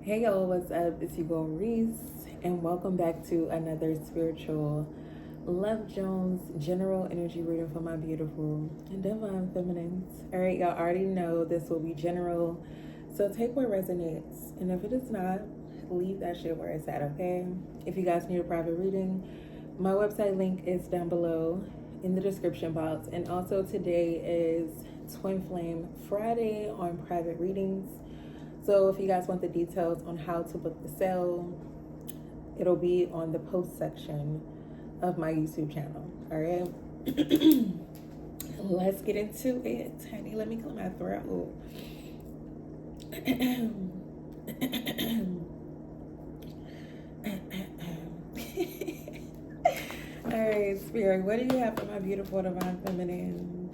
Hey y'all, what's up? It's your girl Reese, and welcome back to another spiritual Love Jones general energy reading for my beautiful and divine feminines. All right, y'all already know this will be general, so take what resonates, and if it is not, leave that shit where it's at, okay? If you guys need a private reading, my website link is down below in the description box, and also today is Twin Flame Friday on private readings. So if you guys want the details on how to book the sale, it'll be on the post section of my YouTube channel. All right. Let's get into it, honey. Let me clear my throat. All right, Spirit, what do you have for my beautiful divine feminine?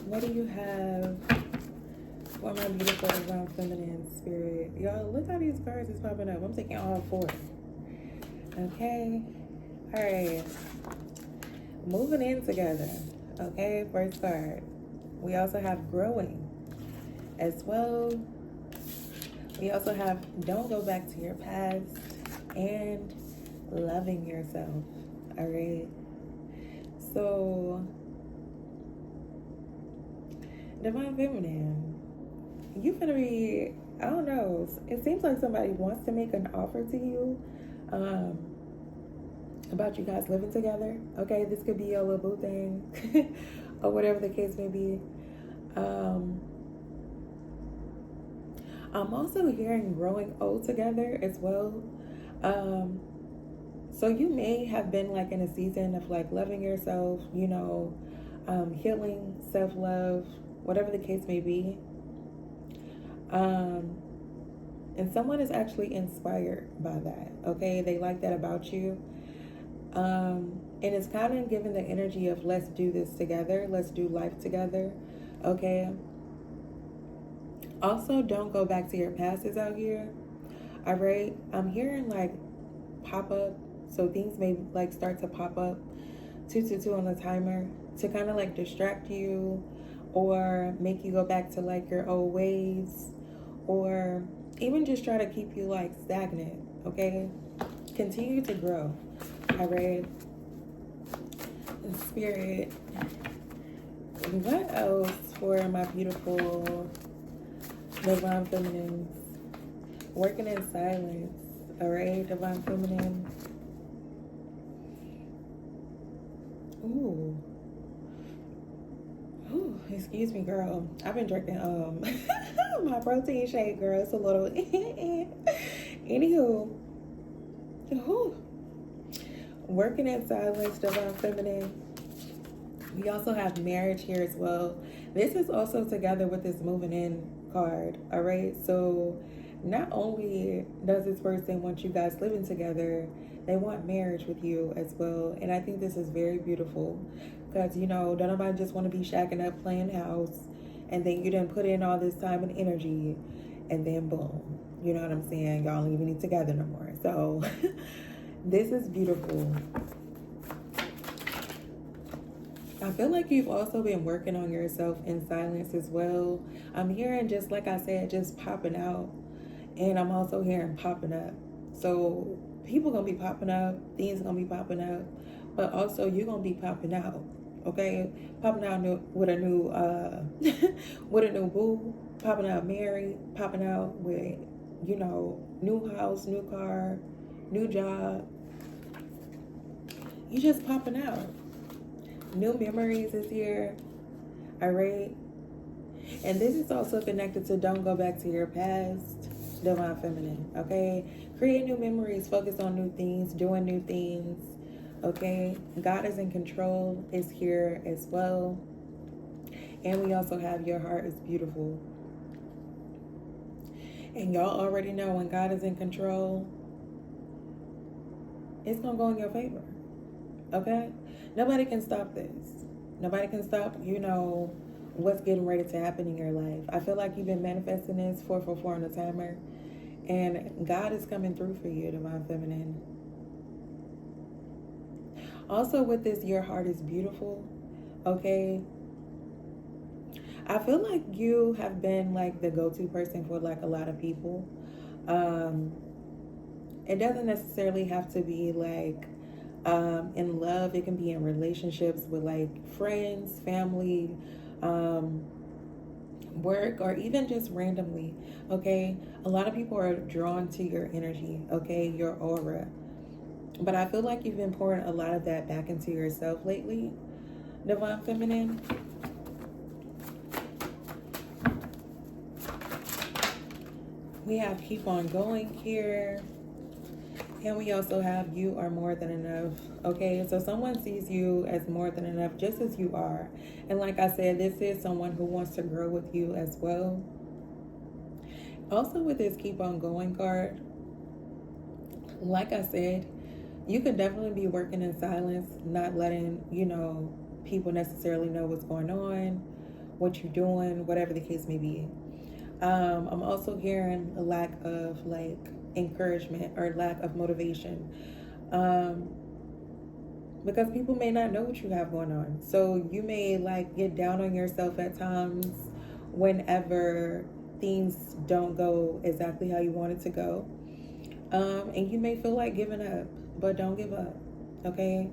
What do you have for my beautiful divine feminine, Spirit? Y'all, look how these cards is popping up. I'm taking all four. Okay. All right. Moving in together. Okay, first card. We also have growing as well. We also have don't go back to your past and loving yourself. All right. So, divine feminine, you gonna be, I don't know, it seems like somebody wants to make an offer to you about you guys living together. Okay, this could be your little boo thing or whatever the case may be. I'm also hearing growing old together as well. So you may have been like in a season of like loving yourself, healing, self-love, whatever the case may be. And someone is actually inspired by that. Okay, they like that about you. And it's kind of given the energy of let's do this together, let's do life together. Okay. Also, don't go back to your past is out here. All right. I'm hearing like pop up. So things may like start to pop up 222 on the timer to kind of like distract you or make you go back to like your old ways or even just try to keep you like stagnant. Okay. Continue to grow. All right. Spirit, what else for my beautiful divine feminines? Working in silence. All right, divine feminine. Ooh. Ooh, excuse me, girl. I've been drinking my protein shake, girl. It's a little anywho. Ooh. Working in silence, divine feminine. We also have marriage here as well. This is also together with this moving in card. All right. So not only does this person want you guys living together, they want marriage with you as well. And I think this is very beautiful because, don't nobody just want to be shacking up, playing house, and then you didn't put in all this time and energy, and then boom. You know what I'm saying? Y'all don't even need together no more. So this is beautiful. I feel like you've also been working on yourself in silence as well. I'm hearing, just like I said, just popping out. And I'm also hearing popping up. So people going to be popping up. Things going to be popping up. But also you're going to be popping out. Okay? Popping out with a new, with a new boo. Popping out married. Popping out with, new house, new car, new job. You just popping out. New memories is here. All right. And this is also connected to don't go back to your past, divine feminine. Okay. Create new memories. Focus on new things. Doing new things. Okay. God is in control. Is here as well. And we also have your heart is beautiful. And y'all already know when God is in control, it's going to go in your favor. Okay? Nobody can stop this. Nobody can stop, what's getting ready to happen in your life. I feel like you've been manifesting this 444 on the timer. And God is coming through for you, divine feminine. Also with this, your heart is beautiful. Okay? I feel like you have been like the go-to person for like a lot of people. Um, it doesn't necessarily have to be like in love. It can be in relationships with like friends, family, um, work, or even just randomly. Okay, a lot of people are drawn to your energy. Okay, your aura. But I feel like you've been pouring a lot of that back into yourself lately, Divine Feminine. We have keep on going here. And we also have you are more than enough. Okay, so someone sees you as more than enough just as you are. And like I said, this is someone who wants to grow with you as well. Also with this keep on going card, like I said, you could definitely be working in silence, not letting, people necessarily know what's going on, what you're doing, whatever the case may be. I'm also hearing a lack of like encouragement or lack of motivation, because people may not know what you have going on. So you may like get down on yourself at times whenever things don't go exactly how you want it to go. And you may feel like giving up, but don't give up. Okay?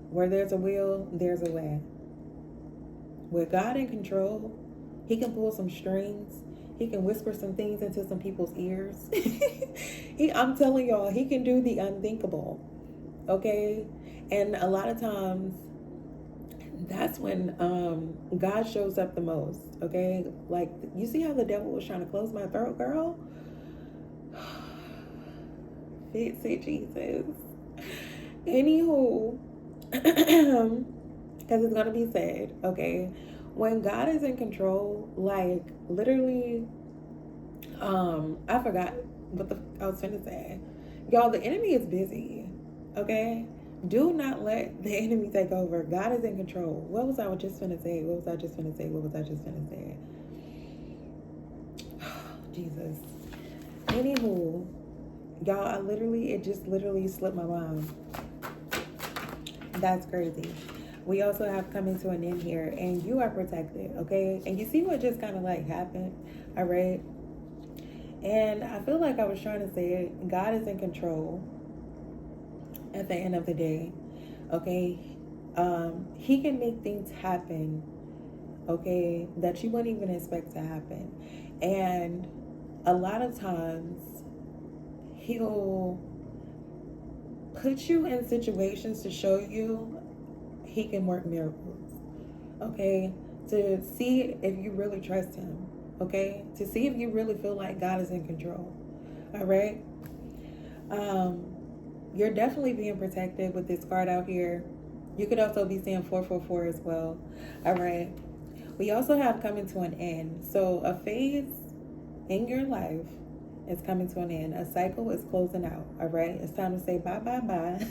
Where there's a will, there's a way. With God in control, He can pull some strings. He can whisper some things into some people's ears. I'm telling y'all, He can do the unthinkable. Okay? And a lot of times, that's when God shows up the most. Okay? Like, you see how the devil was trying to close my throat, girl? Fix it, Jesus. Anywho, because it's going to be said, okay? When God is in control, like, literally, I forgot what I was finna say. Y'all, the enemy is busy, okay? Do not let the enemy take over. God is in control. What was I just finna say? Jesus. Anywho, y'all, it just literally slipped my mind. That's crazy. We also have coming to an end here, and you are protected, okay? And you see what just kind of like happened, all right? And I feel like I was trying to say it. God is in control at the end of the day, okay? He can make things happen, okay, that you wouldn't even expect to happen. And a lot of times, He'll put you in situations to show you He can work miracles, okay? To see if you really trust Him, okay? To see if you really feel like God is in control, all right? You're definitely being protected with this card out here. You could also be seeing 444 as well, all right? We also have coming to an end. So a phase in your life is coming to an end. A cycle is closing out, all right? It's time to say bye, bye, bye.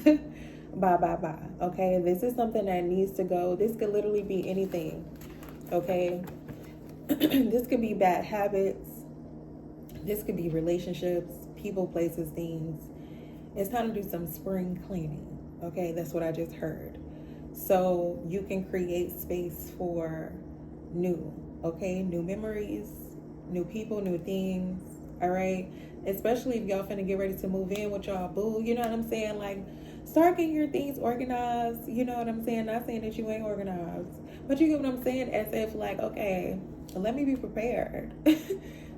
Bye, bye, bye. Okay, this is something that needs to go. This could literally be anything, okay? This could be bad habits. This could be relationships, people, places, things. It's time to do some spring cleaning, okay? That's what I just heard. So you can create space for new, okay? New memories, new people, new things, all right? Especially if y'all finna get ready to move in with y'all boo, you know what I'm saying? Like, start getting your things organized, you know what I'm saying? Not saying that you ain't organized, but you get what I'm saying? As if like, okay, let me be prepared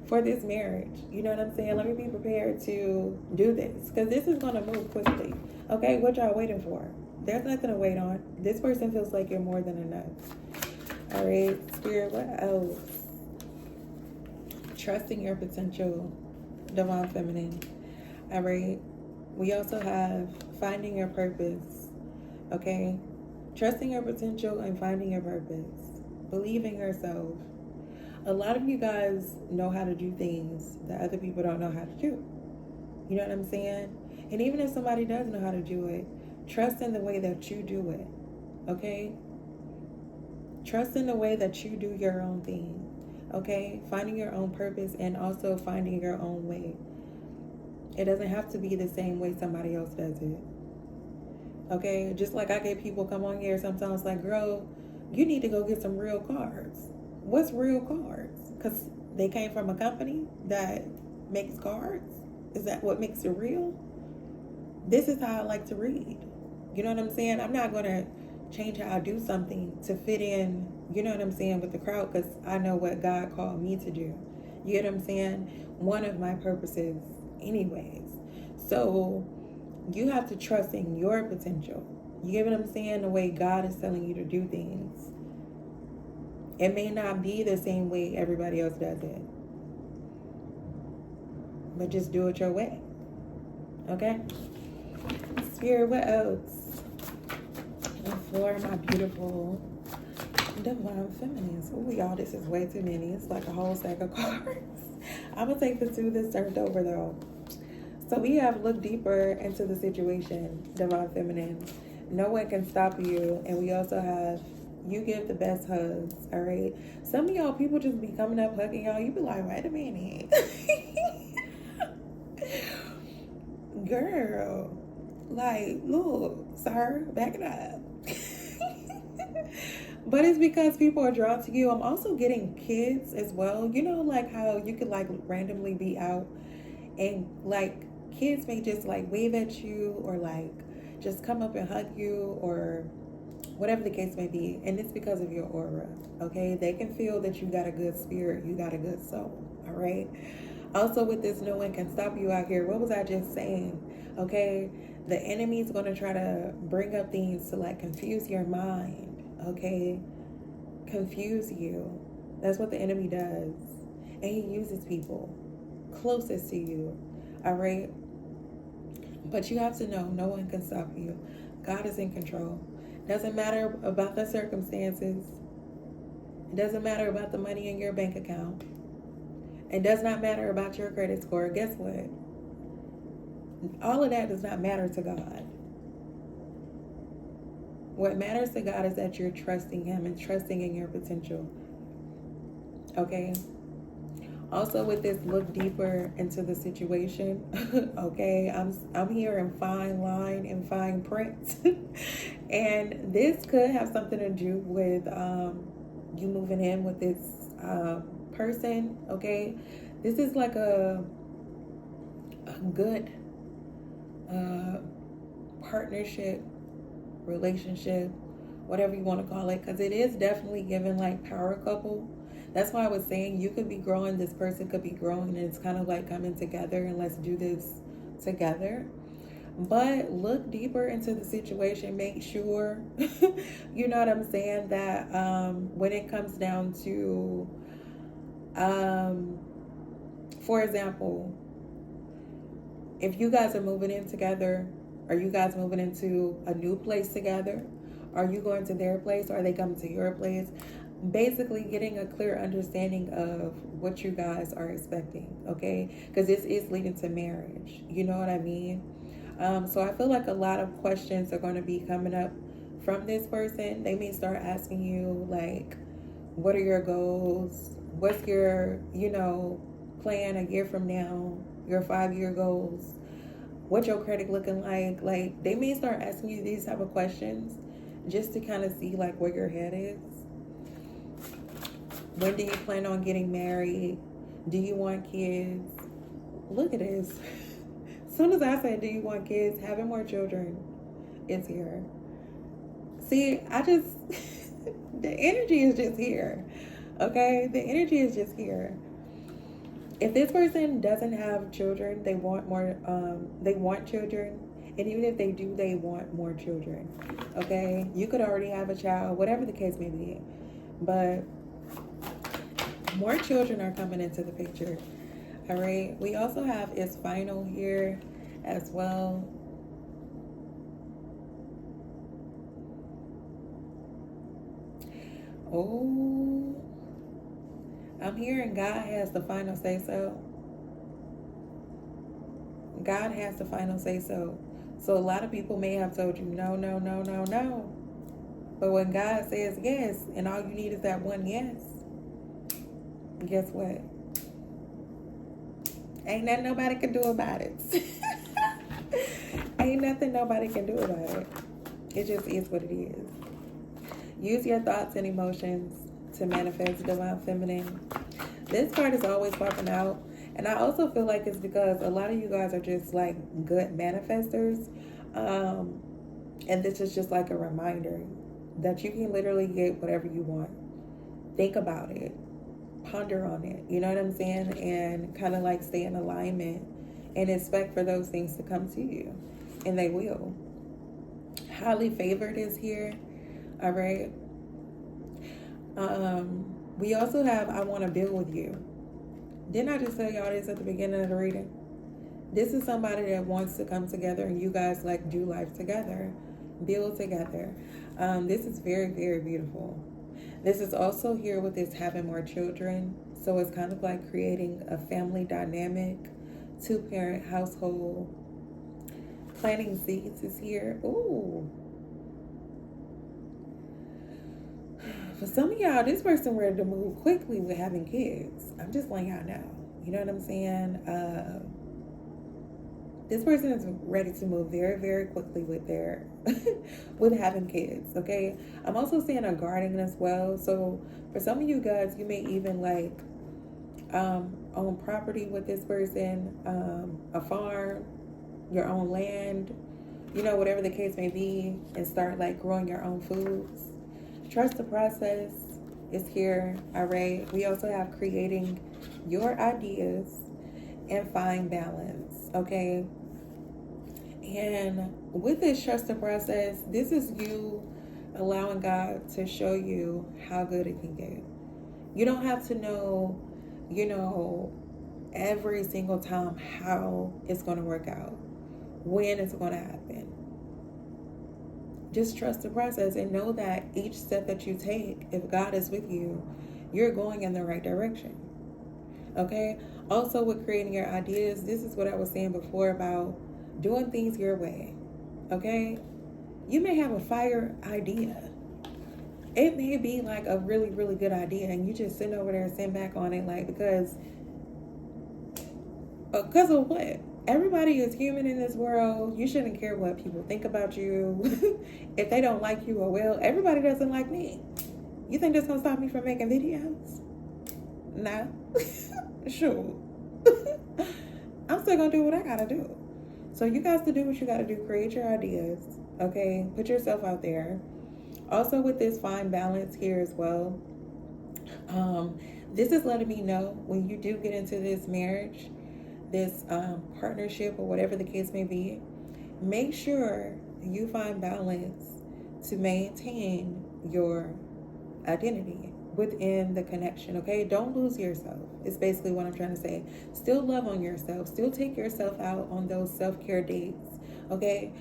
for this marriage. You know what I'm saying? Let me be prepared to do this, because this is gonna move quickly. Okay, what y'all waiting for? There's nothing to wait on. This person feels like you're more than enough. All right, Spirit, what else? Trusting your potential, Divine Feminine. All right. We also have finding your purpose, okay? Trusting your potential and finding your purpose. Believing yourself. A lot of you guys know how to do things that other people don't know how to do. You know what I'm saying? And even if somebody does know how to do it, trust in the way that you do it, okay? Trust in the way that you do your own thing, okay? Finding your own purpose and also finding your own way. It doesn't have to be the same way somebody else does it. Okay? Just like I get people come on here sometimes like, girl, you need to go get some real cards. What's real cards? Because they came from a company that makes cards. Is that what makes it real? This is how I like to read. You know what I'm saying? I'm not going to change how I do something to fit in, you know what I'm saying, with the crowd, because I know what God called me to do. You get what I'm saying? One of my purposes anyways. So you have to trust in your potential. You get what I'm saying? The way God is telling you to do things. It may not be the same way everybody else does it, but just do it your way. Okay? Spirit, what else? For my beautiful divine feminines. Oh, y'all, this is way too many. It's like a whole stack of cards. I'm going to take the two that's turned over, though. So we have looked deeper into the situation, divine feminine. No one can stop you. And we also have you give the best hugs, all right? Some of y'all, people just be coming up hugging y'all. You be like, wait a minute. Girl, like, look, sir, back it up. But it's because people are drawn to you. I'm also getting kids as well. You know, like how you could like randomly be out and like kids may just like wave at you or like just come up and hug you or whatever the case may be. And it's because of your aura, okay? They can feel that you got a good spirit, you got a good soul, all right? Also with this, no one can stop you out here. What was I just saying? Okay, the enemy's going to try to bring up things to like confuse your mind, okay? Confuse you. That's what the enemy does. And he uses people closest to you, all right? But you have to know no one can stop you. God is in control. Doesn't matter about the circumstances. It doesn't matter about the money in your bank account. It does not matter about your credit score. Guess what? All of that does not matter to God. What matters to God is that you're trusting him and trusting in your potential. Okay? Also with this, look deeper into the situation. Okay? I'm here in fine line and fine print. And this could have something to do with you moving in with this person, okay? This is like a good partnership, relationship, whatever you want to call it, because it is definitely giving like power couple. That's why I was saying you could be growing, this person could be growing, and it's kind of like coming together and let's do this together. But look deeper into the situation. Make sure, you know what I'm saying, that when it comes down to, for example, if you guys are moving in together, are you guys moving into a new place together? Are you going to their place? Or are they coming to your place? Basically getting a clear understanding of what you guys are expecting, okay? Because this is leading to marriage. You know what I mean? So I feel like a lot of questions are going to be coming up from this person. They may start asking you, like, what are your goals? What's your, plan a year from now? Your 5-year goals? What's your credit looking like? Like, they may start asking you these type of questions just to kind of see, like, where your head is. When do you plan on getting married? Do you want kids? Look at this. As soon as I said, do you want kids? Having more children is here. See, the energy is just here. Okay? The energy is just here. If this person doesn't have children, they want more, they want children. And even if they do, they want more children. Okay? You could already have a child, whatever the case may be. But more children are coming into the picture. All right. We also have is final here as well. Oh, I'm hearing God has the final say so. God has the final say so. So a lot of people may have told you no, no, no, no, no. But when God says yes, and all you need is that one yes, guess what? Ain't nothing nobody can do about it. Ain't nothing nobody can do about it. It just is what it is. Use your thoughts and emotions to manifest divine feminine. This card is always popping out. And I also feel like it's because a lot of you guys are just like good manifestors. And this is just like a reminder that you can literally get whatever you want. Think about it. Ponder on it. You know what I'm saying? And kind of like stay in alignment and expect for those things to come to you. And they will. Highly favored is here. All right. We also have I want to build with you. Didn't I just tell y'all this at the beginning of the reading? This is somebody that wants to come together and you guys like do life together, build together. This is very, very beautiful. This is also here with this having more children. So it's kind of like creating a family dynamic, 2-parent household. Planting seeds is here. Ooh. For some of y'all, this person ready to move quickly with having kids. I'm just letting y'all know. You know what I'm saying? This person is ready to move very, very quickly with their with having kids. Okay. I'm also seeing a garden as well. So for some of you guys, you may even like own property with this person, a farm, your own land, you know, whatever the case may be, and start like growing your own foods. Trust the process is here. All right. We also have creating your ideas and find balance. Okay. And with this trust the process, this is you allowing God to show you how good it can get. You don't have to know, you know, every single time how it's going to work out, when it's going to happen. Just trust the process and know that each step that you take, if God is with you, you're going in the right direction. Okay? Also with creating your ideas, this is what I was saying before about doing things your way. Okay? You may have a fire idea. It may be like a really, really good idea and you just sitting over there and sitting back on it like because of what? Everybody is human in this world. You shouldn't care what people think about you. If they don't like you or well, everybody doesn't like me. You think that's gonna stop me from making videos? Nah. Sure. I'm still gonna do what I gotta do. So you guys to do what you gotta do. Create your ideas. Okay? Put yourself out there. Also with this fine balance here as well. This is letting me know when you do get into this marriage, this partnership or whatever the case may be, make sure you find balance to maintain your identity within the connection. Okay, don't lose yourself. It's basically what I'm trying to say. Still love on yourself. Still take yourself out on those self-care dates. Okay,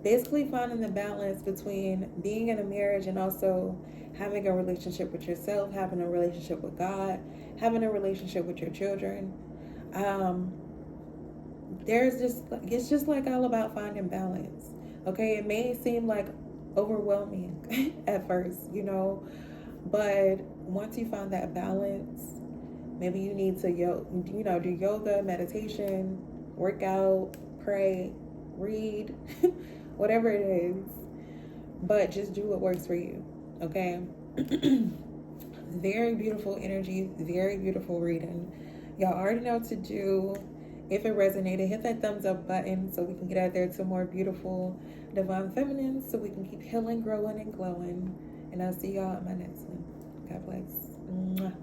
basically finding the balance between being in a marriage and also having a relationship with yourself, having a relationship with God, having a relationship with your children. It's just like all about finding balance. Okay, it may seem like overwhelming at first, you know, but once you find that balance, maybe you need to do yoga, meditation, work out, pray, read, whatever it is, but just do what works for you. Okay. Very beautiful energy, very beautiful reading. Y'all already know what to do. If it resonated, hit that thumbs up button so we can get out there to more beautiful divine feminines so we can keep healing, growing, and glowing. And I'll see y'all in my next one. God bless. Mwah.